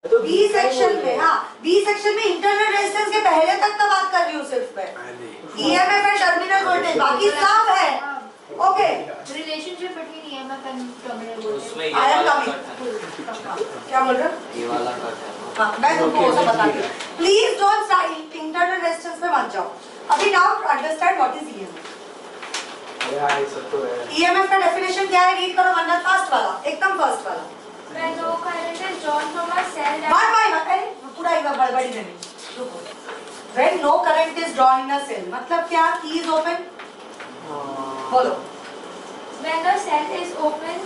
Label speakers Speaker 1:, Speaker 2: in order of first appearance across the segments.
Speaker 1: B section में, हाँ B section में इंटरनल रेजिस्टेंस के पहले तक तो बात कर रही हूँ सिर्फ मैं, ईएमएफ एंड टर्मिनल वोल्टेज, बाकी सब है। Okay,
Speaker 2: relationship between EMF and terminal voltage.
Speaker 3: उसमें ये
Speaker 1: आई एम
Speaker 3: वाला
Speaker 1: कमिंग।
Speaker 3: कट है,
Speaker 1: क्या बोल रहे हो?
Speaker 3: ये वाला कट है।
Speaker 1: हाँ मैं तुमको वो सब बताती हूँ। Please don't start internal resistance पे मत जाओ अभी। Now understand what is EMF. EMF का डेफिनेशन क्या है? रीड करो वरना फास्ट वाला, एकदम फर्स्ट वाला।
Speaker 2: When no current is drawn from a cell that
Speaker 1: अरे पूरा एक बार बड़बड़ी नहीं। When no current is drawn in a cell, मतलब क्या? Key is open? बोलो।
Speaker 2: when the cell is open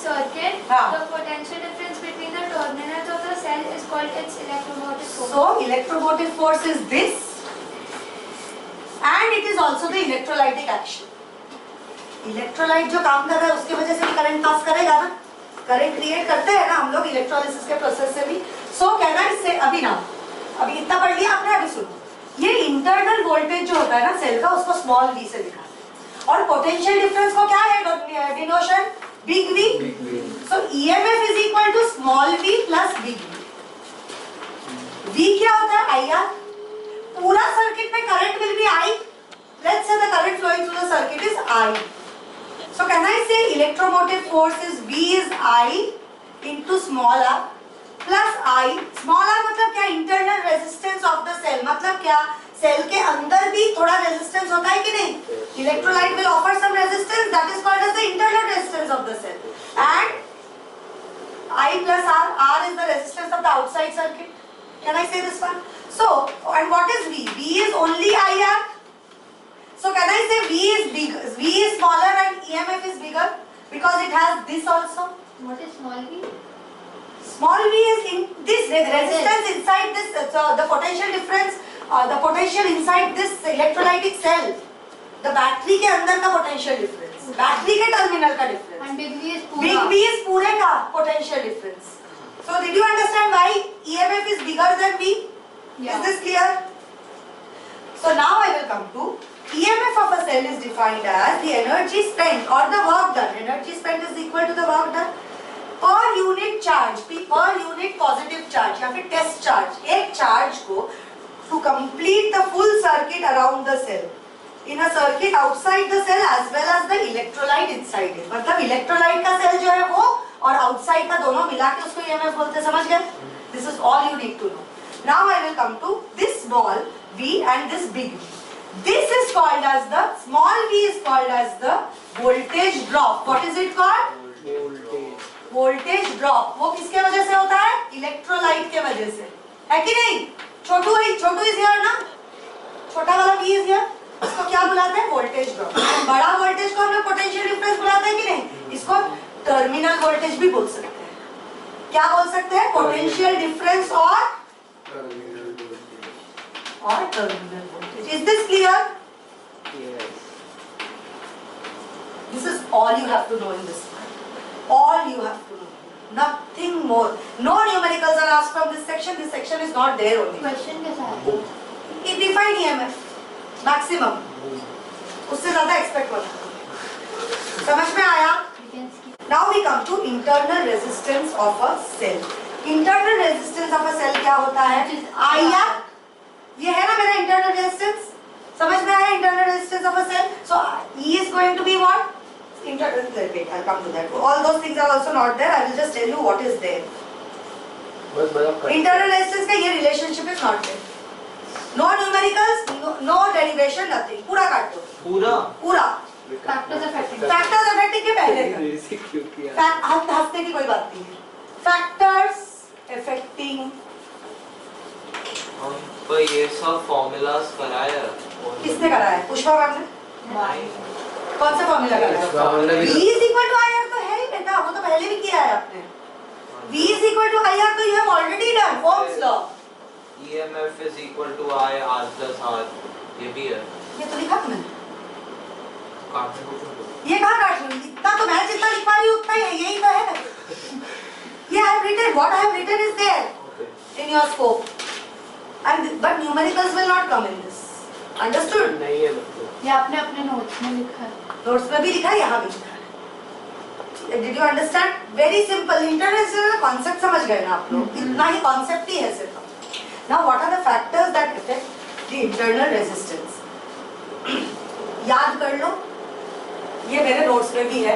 Speaker 2: circuit,
Speaker 1: हाँ.
Speaker 2: the potential difference between the terminals of the cell is called its electromotive force.
Speaker 1: So electromotive force is this, and it is also the electrolytic action. Electrolyte जो काम कर रहा है उसकी वजह से भी करंट पास करेगा ना, करंट क्रिएट करते हैं ना हम लोग इलेक्ट्रोलिसिस के प्रोसेस से भी। सो कहना इससे अभी ना, अभी इतना पढ़ लिया आपने, अभी सुनो। ये इंटरनल वोल्टेज जो होता है ना सेल का, उसको स्मॉल वी से लिखा है, और पोटेंशियल डिफरेंस को क्या है डिनोशन? Big V. So EMF is equal to small V plus big V. V क्या होता है? I R. पूरा सर्किट में current will be I. Let's say the current flowing through the circuit is I. So can I say electromotive force is V is I into small r plus I. Small r मतलब क्या? Internal resistance of the cell, मतलब क्या? Cell के अंदर भी थोड़ा resistance होता है कि नहीं? Electrolyte will offer some resistance, that is called as the internal resistance of the cell. And I plus R, R is the resistance of the outside circuit. Can I say this one? So, and what is V? V is only IR. So can I say V is big, V is smaller and EMF is bigger because it has this also.
Speaker 2: What is small v?
Speaker 1: Small v is in this resistance inside this, so the potential difference, the potential inside this electrolytic cell, the battery के अंदर का potential difference, battery के terminal का difference.
Speaker 2: And big V is पूरा.
Speaker 1: Big V is पूरे का potential difference. So did you understand why EMF is bigger than V?
Speaker 2: Yeah.
Speaker 1: Is this clear? So now I will come to EMF of a cell is defined as the energy spent or the work done. Energy spent is equal to the work done per unit charge, per unit positive charge या फिर test charge. एक charge को to complete the full circuit around the cell, in a circuit outside the cell as well as the electrolyte inside it. मतलब electrolyte का cell जो है वो और outside का दोनों मिला के उसको EMF बोलते, समझ गए? This is all you need to know. Now I will come to this small v and this big V. This is called as the small v is called as the voltage drop. What is it called? Voltage drop. वो किसके वजह से होता है? Electrolyte के वजह से, है कि नहीं? छोटू इज हियर ना, छोटा वाला v इज हियर, इसको क्या बुलाते हैं? Voltage drop. बड़ा वोल्टेज को हम लोग पोटेंशियल डिफरेंस बुलाते हैं कि नहीं? इसको टर्मिनल वोल्टेज भी बोल सकते हैं। क्या बोल सकते हैं? पोटेंशियल डिफरेंस और terminal voltage. Is this clear?
Speaker 3: Yes.
Speaker 1: This is all you have to know in this part. All you have to know. Nothing more. No numericals are asked from this section. This section is not there only.
Speaker 2: Question कैसा है?
Speaker 1: It define EMF maximum. उससे ज़्यादा expect मत। समझ में आया?
Speaker 2: We can skip.
Speaker 1: Now we come to internal resistance of a cell. Internal resistance of a cell क्या होता है? IR. ये है ना मेरा internal resistance, समझ में आया? internal resistance of a cell. So E is going to be what? Internal. Wait, I'll come to that. All those things are also not there. I will just tell you what is there. Internal resistance का ये relationship is not there. No numericals, no derivation, nothing. पूरा काट दो. पूरा.
Speaker 2: Factors affecting.
Speaker 1: Factors affecting के पहले का. हंसने की कोई बात नहीं है. Factors affecting.
Speaker 3: तो ये सब फॉर्मूलाज कराया
Speaker 1: किसने कराया? पुष्पा मैम ने। कौन सा फॉर्मूला कराया? V is equal to IR तो है ही बेटा, वो तो पहले भी किया है आपने। V is equal to IR तो you have already done, Ohm's law।
Speaker 3: EMF is equal to I R plus R, ये भी है।
Speaker 1: ये तो लिखा तुमने।
Speaker 3: काटने को छोड़ो।
Speaker 1: ये कहाँ काट रही हूँ? इतना तो मैं जितना लिख पा रही हूँ उतना ही है, यही तो है। ये I have written, what I have written is there in your scope, and but numericals will not come in this. Understood?
Speaker 3: नहीं है मतलब।
Speaker 2: ये आपने अपने नोट्स में लिखा है।
Speaker 1: नोट्स में भी लिखा है, यहाँ भी लिखा है। Did you understand? Very simple. Internal resistance का concept समझ गए ना आप लोग? इतना ही concept ही है सिर्फ. Now what are the factors that affect the internal resistance? याद कर लो. ये मेरे notes में भी है.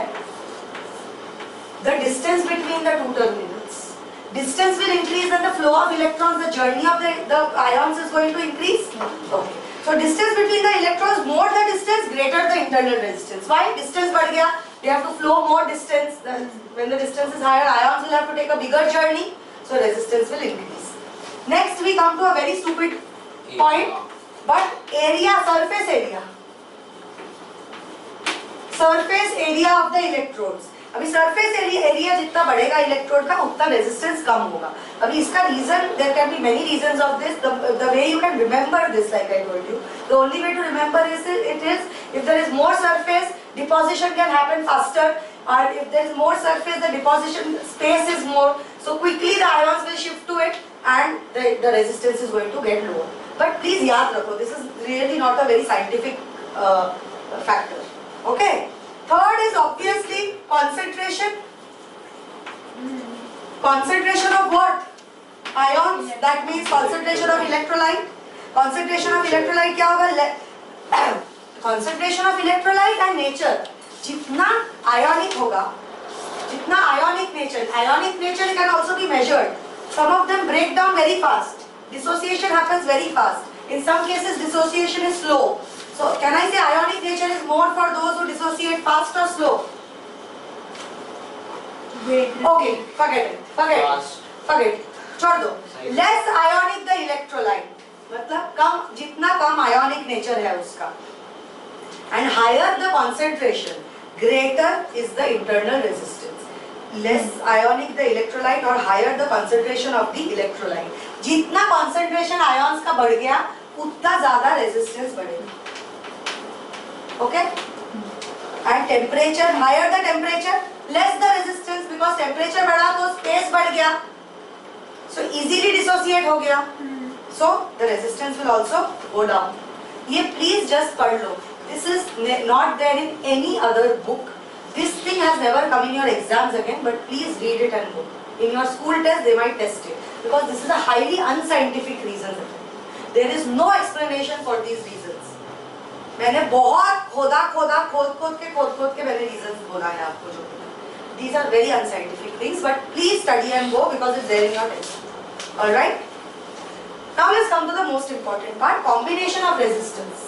Speaker 1: The distance between the two terminals. Distance will increase and the flow of electrons, the journey of the ions is going to increase. Okay. So distance between the electrons, more the distance, greater the internal resistance. Why? Distance बढ़ गया. They have to flow more distance. When the distance is higher, ions will have to take a bigger journey. So resistance will increase. Next we come to a very stupid point. But area, surface area. Surface area of the electrodes. अभी surface area जितना बढ़ेगा electrode का उतना resistance कम होगा. अभी इसका reason, there can be many reasons of this. The way you can remember this, like I told you, the only way to remember is if there is more surface, deposition can happen faster, और if there is more surface, the deposition space is more, so quickly the ions will shift to it and the resistance is going to get lower. But please याद रखो, this is really not a very scientific factor. Okay. Third is obviously concentration. Concentration of what? Ions. That means concentration of electrolyte. Concentration of electrolyte क्या होगा? Concentration of electrolyte and nature. जितना ionic होगा, जितना ionic nature can also be measured. Some of them break down very fast. Dissociation happens very fast. In some cases, dissociation is slow. So, can I say ionic nature is more for those who dissociate fast or slow? Okay, forget it. छोड़ दो. Less ionic the electrolyte. मतलब कम, जितना कम ionic nature है उसका. And higher the concentration, greater is the internal resistance. Less ionic the electrolyte or higher the concentration of the electrolyte. जितना concentration ions का बढ़ गया, उतना ज़्यादा resistance बढ़ेगा. Okay, and temperature, higher the temperature, less the resistance, because temperature बढ़ा तो space बढ़ गया, so easily dissociate हो गया, so the resistance will also go down. ये please just पढ़ लो. This is not there in any other book. This thing has never come in your exams again, but please read it and go. In your school test they might test it, because this is a highly unscientific reason. There is no explanation for these reasons. मैंने बहुत खोद के मैंने reasons बोला है आपको जो. These are very unscientific things, but please study and go because it's there in your test. All right. Now let's come to the most important part: combination of resistance.